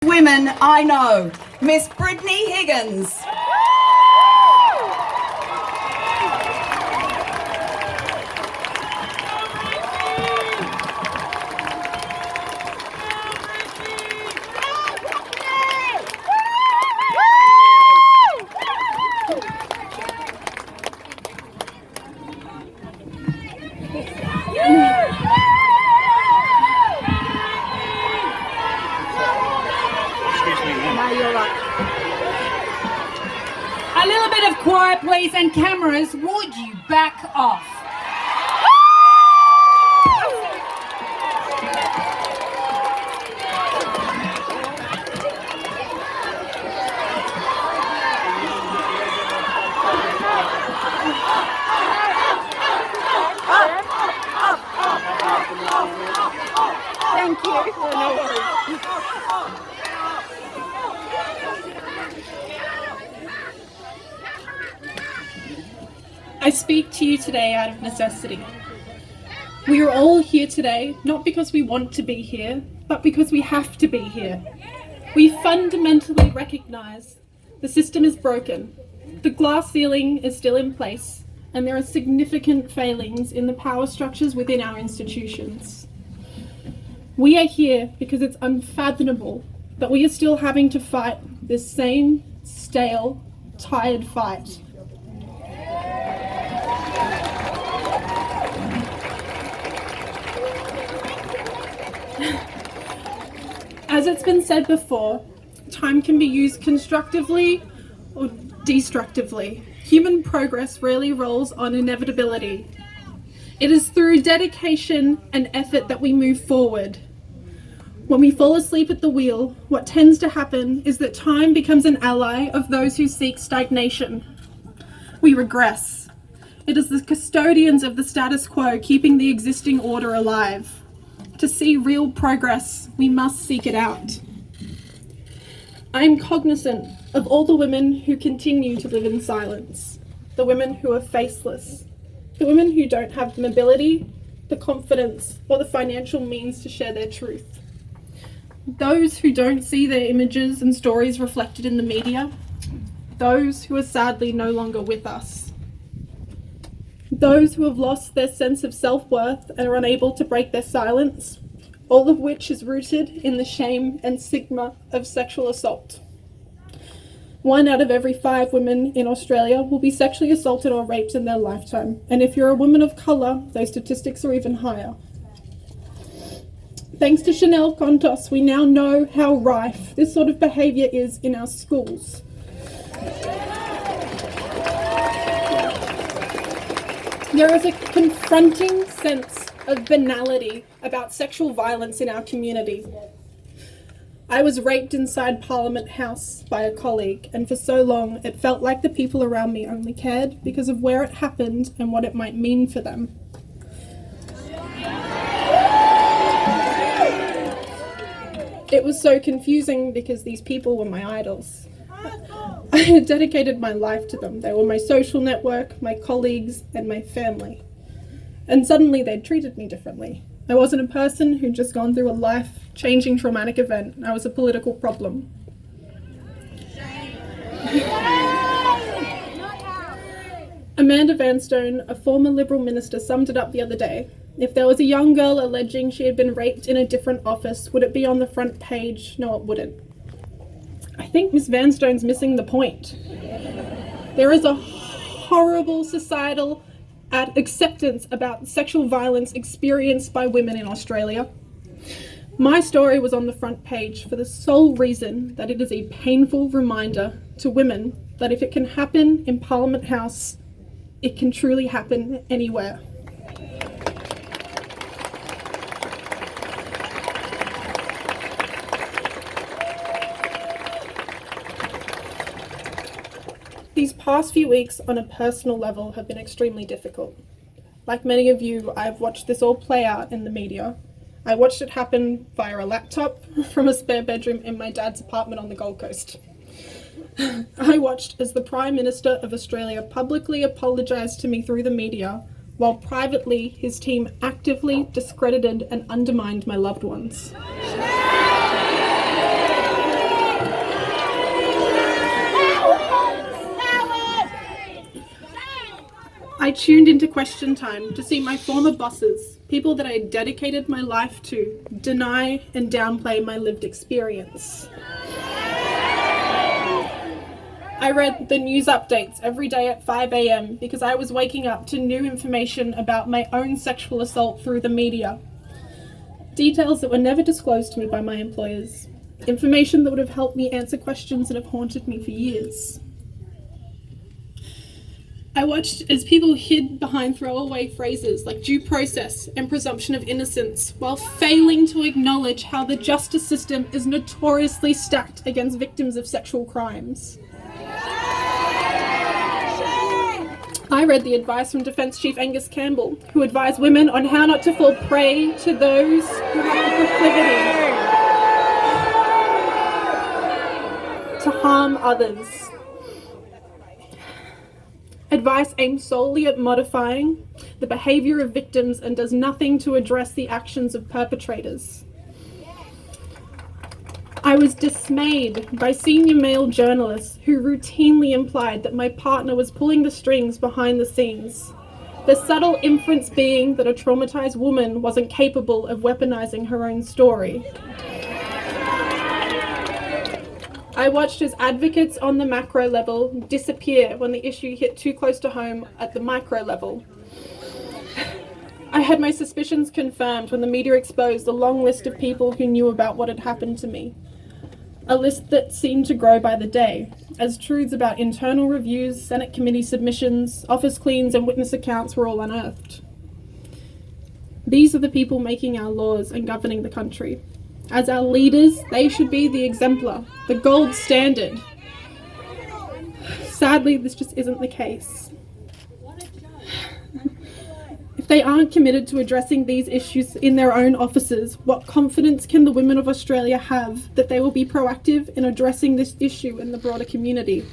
Women I know, Miss Brittany Higgins. A little bit of quiet, please, and cameras, would you back off? Thank you. No worries. I speak to you today out of necessity. We are all here today, not because we want to be here, but because we have to be here. We fundamentally recognise the system is broken, the glass ceiling is still in place, and there are significant failings in the power structures within our institutions. We are here because it's unfathomable that we are still having to fight this same stale, tired fight. As it's been said before, time can be used constructively or destructively. Human progress rarely rolls on inevitability. It is through dedication and effort that we move forward. When we fall asleep at the wheel, what tends to happen is that time becomes an ally of those who seek stagnation. We regress. It is the custodians of the status quo keeping the existing order alive. To see real progress, we must seek it out. I am cognizant of all the women who continue to live in silence, the women who are faceless, the women who don't have the mobility, the confidence, or the financial means to share their truth. Those who don't see their images and stories reflected in the media, those who are sadly no longer with us. Those who have lost their sense of self-worth and are unable to break their silence, all of which is rooted in the shame and stigma of sexual assault. 1 out of every 5 women in Australia will be sexually assaulted or raped in their lifetime, and if you're a woman of colour, those statistics are even higher. Thanks to Chanel Contos, we now know how rife this sort of behaviour is in our schools. There is a confronting sense of banality about sexual violence in our community. I was raped inside Parliament House by a colleague, and for so long it felt like the people around me only cared because of where it happened and what it might mean for them. It was so confusing because these people were my idols. I had dedicated my life to them. They were my social network, my colleagues, and my family. And suddenly they'd treated me differently. I wasn't a person who'd just gone through a life-changing traumatic event. I was a political problem. Amanda Vanstone, a former Liberal minister, summed it up the other day. If there was a young girl alleging she had been raped in a different office, would it be on the front page? No, it wouldn't. I think Miss Vanstone's missing the point. There is a horrible societal acceptance about sexual violence experienced by women in Australia. My story was on the front page for the sole reason that it is a painful reminder to women that if it can happen in Parliament House, it can truly happen anywhere. These past few weeks on a personal level have been extremely difficult. Like many of you, I've watched this all play out in the media. I watched it happen via a laptop from a spare bedroom in my dad's apartment on the Gold Coast. I watched as the Prime Minister of Australia publicly apologised to me through the media, while privately his team actively discredited and undermined my loved ones. I tuned into Question Time to see my former bosses, people that I had dedicated my life to, deny and downplay my lived experience. I read the news updates every day at 5 a.m. because I was waking up to new information about my own sexual assault through the media. Details that were never disclosed to me by my employers. Information that would have helped me answer questions that have haunted me for years. I watched as people hid behind throwaway phrases like due process and presumption of innocence, while failing to acknowledge how the justice system is notoriously stacked against victims of sexual crimes. I read the advice from Defence Chief Angus Campbell, who advised women on how not to fall prey to those who have the proclivity to harm others. Advice aimed solely at modifying the behaviour of victims and does nothing to address the actions of perpetrators. I was dismayed by senior male journalists who routinely implied that my partner was pulling the strings behind the scenes. The subtle inference being that a traumatised woman wasn't capable of weaponising her own story. I watched as advocates on the macro level disappear when the issue hit too close to home at the micro level. I had my suspicions confirmed when the media exposed the long list of people who knew about what had happened to me. A list that seemed to grow by the day, as truths about internal reviews, Senate committee submissions, office cleans and witness accounts were all unearthed. These are the people making our laws and governing the country. As our leaders, they should be the exemplar, the gold standard. Sadly, this just isn't the case. If they aren't committed to addressing these issues in their own offices, what confidence can the women of Australia have that they will be proactive in addressing this issue in the broader community?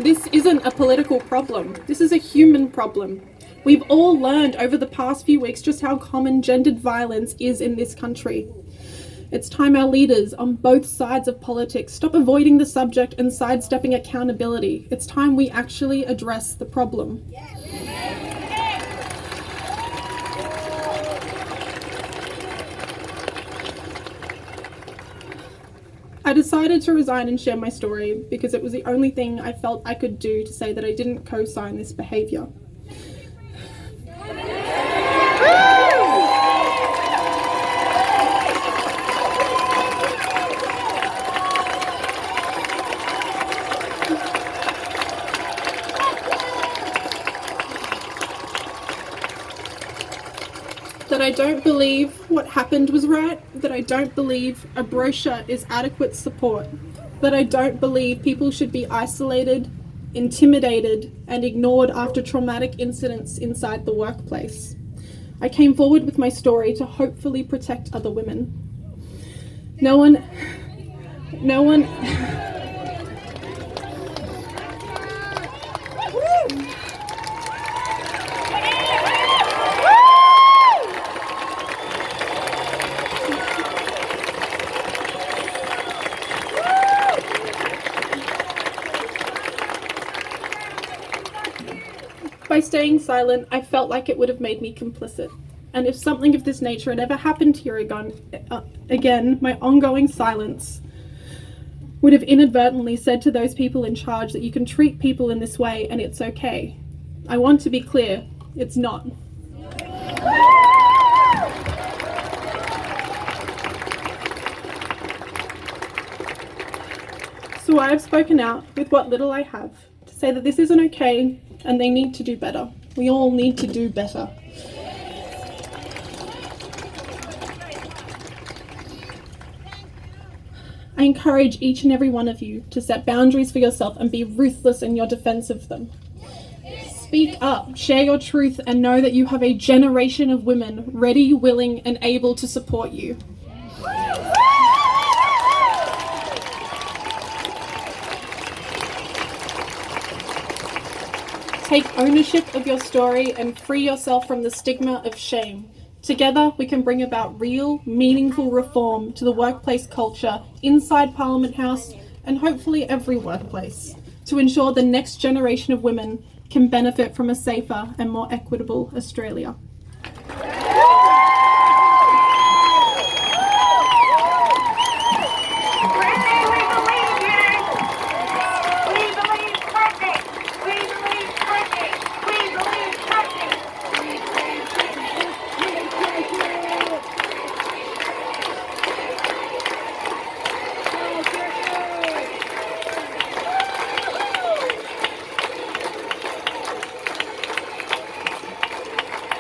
This isn't a political problem. This is a human problem. We've all learned over the past few weeks just how common gendered violence is in this country. It's time our leaders on both sides of politics stop avoiding the subject and sidestepping accountability. It's time we actually address the problem. I decided to resign and share my story because it was the only thing I felt I could do to say that I didn't co-sign this behaviour. That I don't believe what happened was right, that I don't believe a brochure is adequate support, that I don't believe people should be isolated, intimidated, and ignored after traumatic incidents inside the workplace. I came forward with my story to hopefully protect other women. No one By staying silent, I felt like it would have made me complicit. And if something of this nature had ever happened here again, my ongoing silence would have inadvertently said to those people in charge that you can treat people in this way and it's okay. I want to be clear, it's not. So I have spoken out with what little I have to say that this isn't okay and they need to do better. We all need to do better. I encourage each and every one of you to set boundaries for yourself and be ruthless in your defense of them. Speak up, share your truth, and know that you have a generation of women ready, willing, and able to support you. Take ownership of your story and free yourself from the stigma of shame. Together, we can bring about real, meaningful reform to the workplace culture inside Parliament House and hopefully every workplace to ensure the next generation of women can benefit from a safer and more equitable Australia.